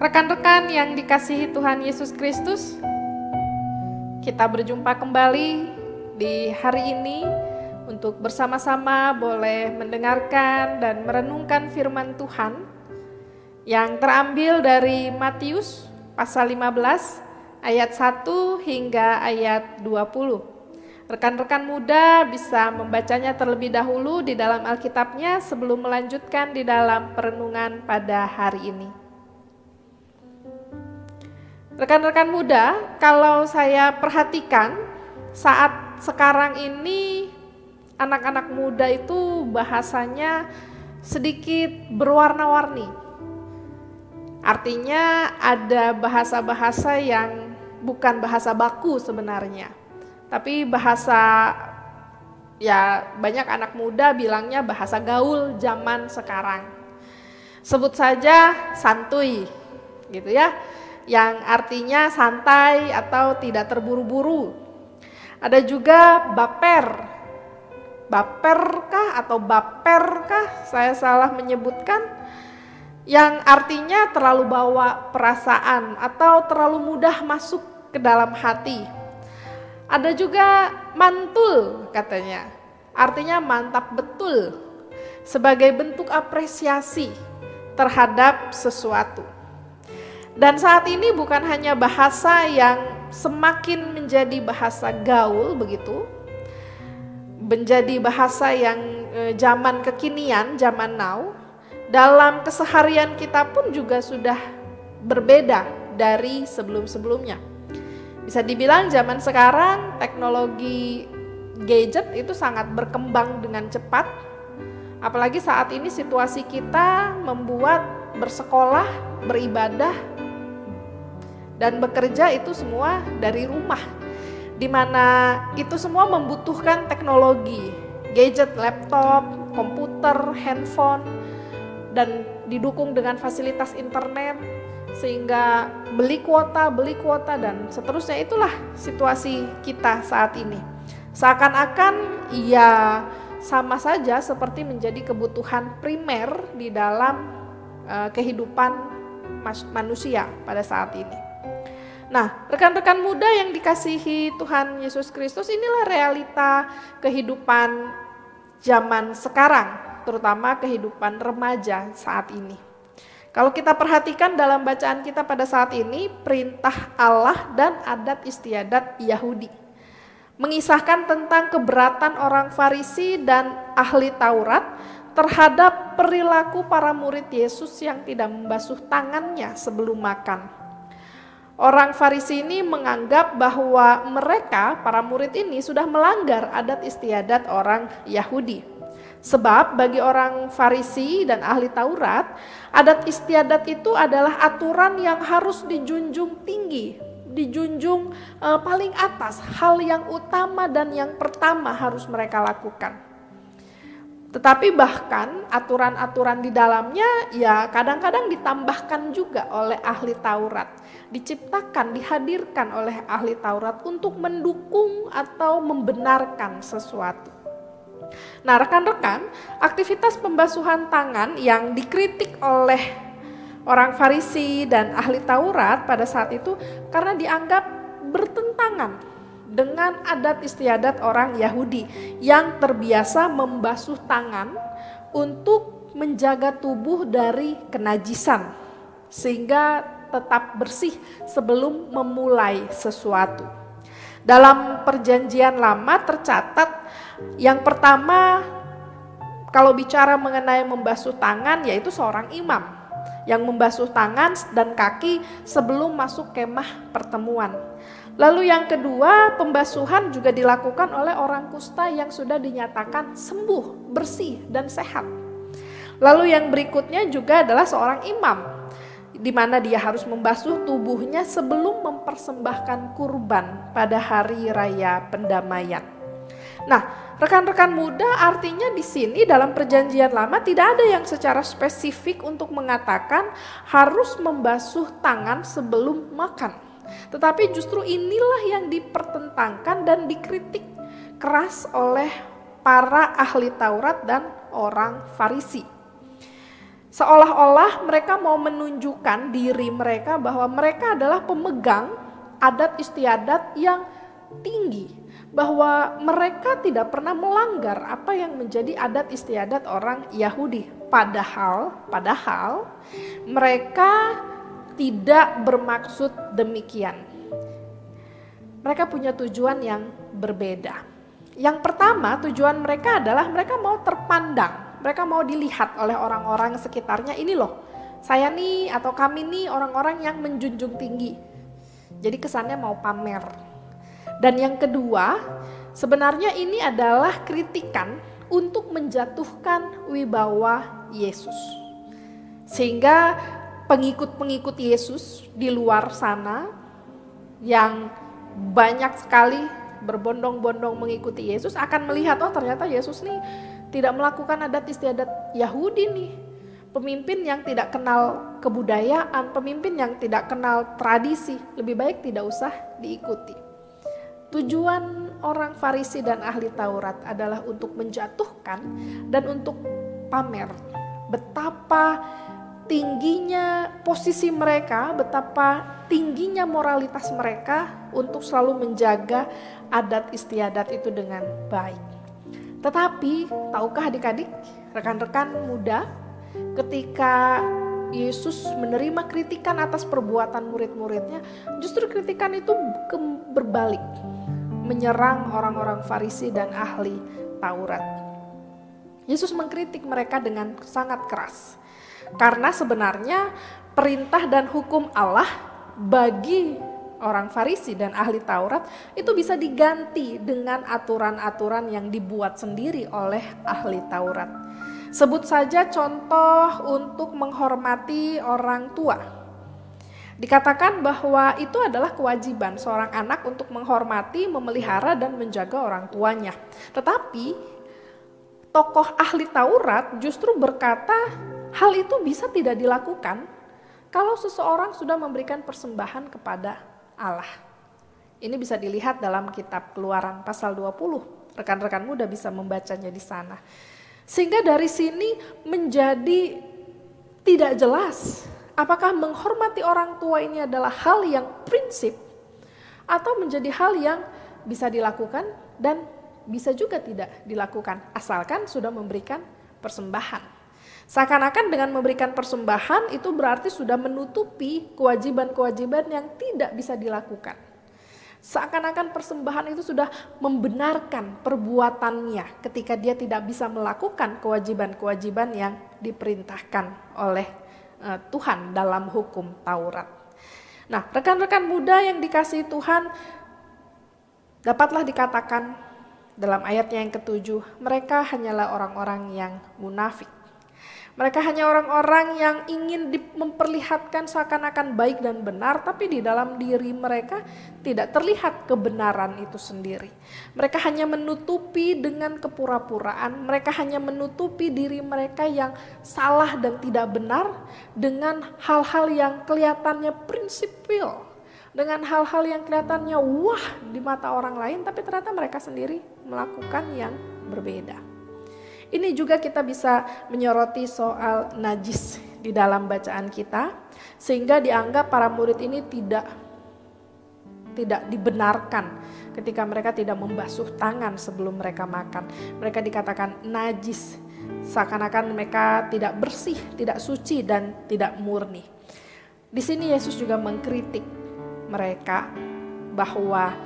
Rekan-rekan yang dikasihi Tuhan Yesus Kristus, kita berjumpa kembali di hari ini untuk bersama-sama boleh mendengarkan dan merenungkan firman Tuhan yang terambil dari Matius pasal 15 ayat 1 hingga ayat 20. Rekan-rekan muda bisa membacanya terlebih dahulu di dalam Alkitabnya sebelum melanjutkan di dalam perenungan pada hari ini. Rekan-rekan muda, kalau saya perhatikan saat sekarang ini anak-anak muda itu bahasanya sedikit berwarna-warni. Artinya ada bahasa-bahasa yang bukan bahasa baku sebenarnya. Tapi bahasa, ya banyak anak muda bilangnya bahasa gaul zaman sekarang. Sebut saja santuy, gitu ya. Yang artinya santai atau tidak terburu-buru. Ada juga baper. Baperkah atau baperkah? Saya salah menyebutkan. Yang artinya terlalu bawa perasaan atau terlalu mudah masuk ke dalam hati. Ada juga mantul katanya. Artinya mantap betul. Sebagai bentuk apresiasi terhadap sesuatu. Dan saat ini bukan hanya bahasa yang semakin menjadi bahasa gaul begitu, menjadi bahasa yang zaman kekinian, zaman now, dalam keseharian kita pun juga sudah berbeda dari sebelum-sebelumnya. Bisa dibilang zaman sekarang teknologi gadget itu sangat berkembang dengan cepat, apalagi saat ini situasi kita membuat bersekolah, beribadah, dan bekerja itu semua dari rumah, di mana itu semua membutuhkan teknologi, gadget, laptop, komputer, handphone, dan didukung dengan fasilitas internet, sehingga beli kuota, dan seterusnya. Itulah situasi kita saat ini. Seakan-akan ya sama saja seperti menjadi kebutuhan primer di dalam kehidupan manusia pada saat ini. Nah, rekan-rekan muda yang dikasihi Tuhan Yesus Kristus, inilah realita kehidupan zaman sekarang, terutama kehidupan remaja saat ini. Kalau kita perhatikan dalam bacaan kita pada saat ini, perintah Allah dan adat istiadat Yahudi mengisahkan tentang keberatan orang Farisi dan ahli Taurat terhadap perilaku para murid Yesus yang tidak membasuh tangannya sebelum makan. Orang Farisi ini menganggap bahwa mereka, para murid ini, sudah melanggar adat istiadat orang Yahudi. Sebab bagi orang Farisi dan ahli Taurat, adat istiadat itu adalah aturan yang harus dijunjung tinggi, dijunjung paling atas, hal yang utama dan yang pertama harus mereka lakukan. Tetapi bahkan aturan-aturan di dalamnya ya kadang-kadang ditambahkan juga oleh ahli Taurat. Diciptakan, dihadirkan oleh ahli Taurat untuk mendukung atau membenarkan sesuatu. Nah, rekan-rekan, aktivitas pembasuhan tangan yang dikritik oleh orang Farisi dan ahli Taurat pada saat itu karena dianggap bertentangan dengan adat istiadat orang Yahudi yang terbiasa membasuh tangan untuk menjaga tubuh dari kenajisan sehingga tetap bersih sebelum memulai sesuatu. Dalam perjanjian lama tercatat yang pertama kalau bicara mengenai membasuh tangan yaitu seorang imam yang membasuh tangan dan kaki sebelum masuk kemah pertemuan. Lalu yang kedua, pembasuhan juga dilakukan oleh orang kusta yang sudah dinyatakan sembuh, bersih, dan sehat. Lalu yang berikutnya juga adalah seorang imam, di mana dia harus membasuh tubuhnya sebelum mempersembahkan kurban pada hari raya pendamaian. Nah, rekan-rekan muda, artinya di sini dalam perjanjian lama tidak ada yang secara spesifik untuk mengatakan harus membasuh tangan sebelum makan. Tetapi justru inilah yang dipertentangkan dan dikritik keras oleh para ahli Taurat dan orang Farisi. Seolah-olah mereka mau menunjukkan diri mereka bahwa mereka adalah pemegang adat istiadat yang tinggi, bahwa mereka tidak pernah melanggar apa yang menjadi adat istiadat orang Yahudi. Padahal mereka tidak bermaksud demikian. Mereka punya tujuan yang berbeda. Yang pertama, tujuan mereka adalah mereka mau terpandang, mereka mau dilihat oleh orang-orang sekitarnya. Ini loh, saya nih atau kami nih orang-orang yang menjunjung tinggi. Jadi kesannya mau pamer. Dan yang kedua, sebenarnya ini adalah kritikan untuk menjatuhkan wibawa Yesus. Sehingga pengikut-pengikut Yesus di luar sana yang banyak sekali berbondong-bondong mengikuti Yesus akan melihat, oh ternyata Yesus nih tidak melakukan adat istiadat Yahudi nih. Pemimpin yang tidak kenal kebudayaan, pemimpin yang tidak kenal tradisi, lebih baik tidak usah diikuti. Tujuan orang Farisi dan ahli Taurat adalah untuk menjatuhkan dan untuk pamer betapa tingginya posisi mereka, betapa tingginya moralitas mereka untuk selalu menjaga adat istiadat itu dengan baik. Tetapi tahukah adik-adik, rekan-rekan muda, ketika Yesus menerima kritikan atas perbuatan murid-muridnya, justru kritikan itu berbalik, menyerang orang-orang Farisi dan ahli Taurat. Yesus mengkritik mereka dengan sangat keras. Karena sebenarnya perintah dan hukum Allah bagi orang Farisi dan ahli Taurat itu bisa diganti dengan aturan-aturan yang dibuat sendiri oleh ahli Taurat. Sebut saja contoh untuk menghormati orang tua. Dikatakan bahwa itu adalah kewajiban seorang anak untuk menghormati, memelihara, dan menjaga orang tuanya. Tetapi tokoh ahli Taurat justru berkata hal itu bisa tidak dilakukan kalau seseorang sudah memberikan persembahan kepada Allah. Ini bisa dilihat dalam kitab Keluaran pasal 20. Rekan-rekan muda bisa membacanya di sana. Sehingga dari sini menjadi tidak jelas apakah menghormati orang tua ini adalah hal yang prinsip atau menjadi hal yang bisa dilakukan dan bisa juga tidak dilakukan asalkan sudah memberikan persembahan. Seakan-akan dengan memberikan persembahan itu berarti sudah menutupi kewajiban-kewajiban yang tidak bisa dilakukan. Seakan-akan persembahan itu sudah membenarkan perbuatannya ketika dia tidak bisa melakukan kewajiban-kewajiban yang diperintahkan oleh Tuhan dalam hukum Taurat. Nah, rekan-rekan muda yang dikasihi Tuhan, dapatlah dikatakan dalam ayatnya yang ke-7, mereka hanyalah orang-orang yang munafik. Mereka hanya orang-orang yang ingin memperlihatkan seakan-akan baik dan benar, tapi di dalam diri mereka tidak terlihat kebenaran itu sendiri. Mereka hanya menutupi dengan kepura-puraan, mereka hanya menutupi diri mereka yang salah dan tidak benar dengan hal-hal yang kelihatannya prinsipil, dengan hal-hal yang kelihatannya wah di mata orang lain, tapi ternyata mereka sendiri melakukan yang berbeda. Ini juga kita bisa menyoroti soal najis di dalam bacaan kita, sehingga dianggap para murid ini tidak dibenarkan ketika mereka tidak membasuh tangan sebelum mereka makan. Mereka dikatakan najis, seakan-akan mereka tidak bersih, tidak suci, dan tidak murni. Di sini Yesus juga mengkritik mereka bahwa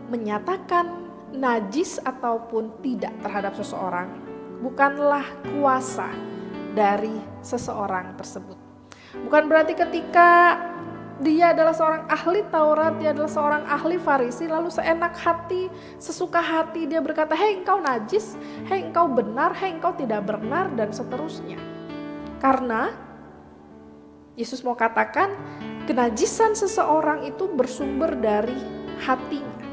menyatakan najis ataupun tidak terhadap seseorang bukanlah kuasa dari seseorang tersebut. Bukan berarti ketika dia adalah seorang ahli Taurat, dia adalah seorang ahli Farisi, lalu seenak hati, sesuka hati dia berkata, hei engkau najis, hei engkau benar, hei engkau tidak benar, dan seterusnya. Karena Yesus mau katakan kenajisan seseorang itu bersumber dari hatinya.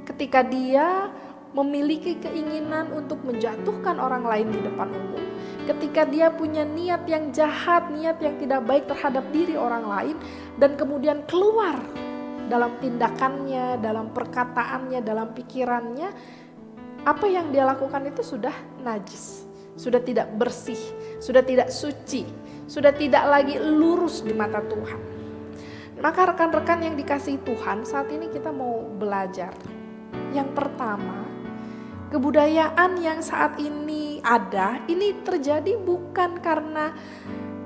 Ketika dia memiliki keinginan untuk menjatuhkan orang lain di depan umum, ketika dia punya niat yang jahat, niat yang tidak baik terhadap diri orang lain, dan kemudian keluar dalam tindakannya, dalam perkataannya, dalam pikirannya, apa yang dia lakukan itu sudah najis, sudah tidak bersih, sudah tidak suci, sudah tidak lagi lurus di mata Tuhan. Maka rekan-rekan yang dikasihi Tuhan, saat ini kita mau belajar. Yang pertama, kebudayaan yang saat ini ada, ini terjadi bukan karena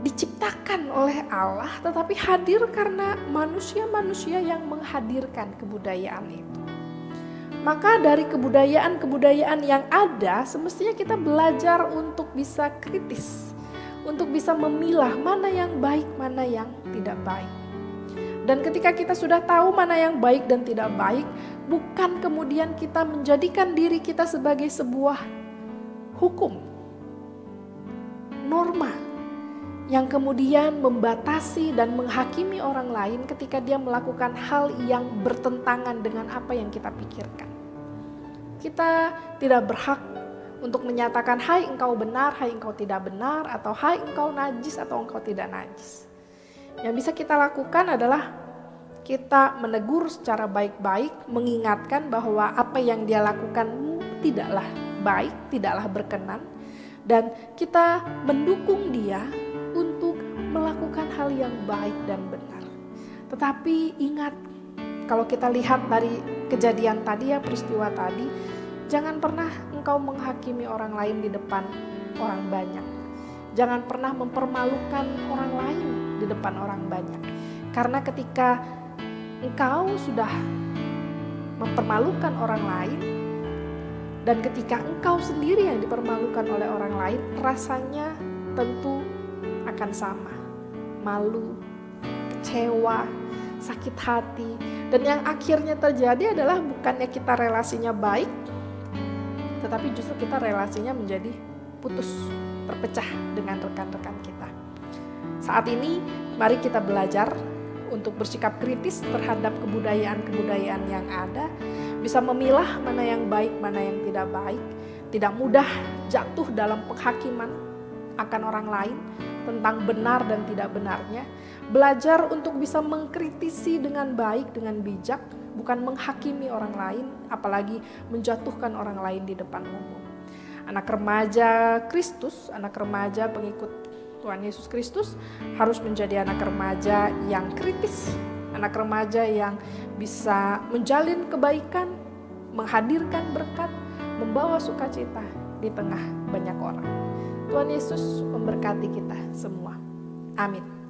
diciptakan oleh Allah, tetapi hadir karena manusia-manusia yang menghadirkan kebudayaan itu. Maka dari kebudayaan-kebudayaan yang ada, semestinya kita belajar untuk bisa kritis, untuk bisa memilah mana yang baik, mana yang tidak baik. Dan ketika kita sudah tahu mana yang baik dan tidak baik, bukan kemudian kita menjadikan diri kita sebagai sebuah hukum, norma, yang kemudian membatasi dan menghakimi orang lain ketika dia melakukan hal yang bertentangan dengan apa yang kita pikirkan. Kita tidak berhak untuk menyatakan, hai engkau benar, hai engkau tidak benar, atau hai engkau najis atau engkau tidak najis. Yang bisa kita lakukan adalah kita menegur secara baik-baik, mengingatkan bahwa apa yang dia lakukan tidaklah baik, tidaklah berkenan, dan kita mendukung dia untuk melakukan hal yang baik dan benar. Tetapi ingat, kalau kita lihat dari kejadian tadi ya, peristiwa tadi, jangan pernah engkau menghakimi orang lain di depan orang banyak. Jangan pernah mempermalukan orang lain di depan orang banyak. Karena ketika engkau sudah mempermalukan orang lain, dan ketika engkau sendiri yang dipermalukan oleh orang lain, rasanya tentu akan sama. Malu, kecewa, sakit hati. Dan yang akhirnya terjadi adalah bukannya kita relasinya baik, tetapi justru kita relasinya menjadi putus, terpecah dengan rekan-rekan kita. Saat ini mari kita belajar untuk bersikap kritis terhadap kebudayaan-kebudayaan yang ada, bisa memilah mana yang baik, mana yang tidak baik, tidak mudah jatuh dalam penghakiman akan orang lain tentang benar dan tidak benarnya, belajar untuk bisa mengkritisi dengan baik, dengan bijak, bukan menghakimi orang lain, apalagi menjatuhkan orang lain di depan umum. Anak remaja Kristus, anak remaja pengikut Tuhan Yesus Kristus harus menjadi anak remaja yang kritis, anak remaja yang bisa menjalin kebaikan, menghadirkan berkat, membawa sukacita di tengah banyak orang. Tuhan Yesus memberkati kita semua. Amin.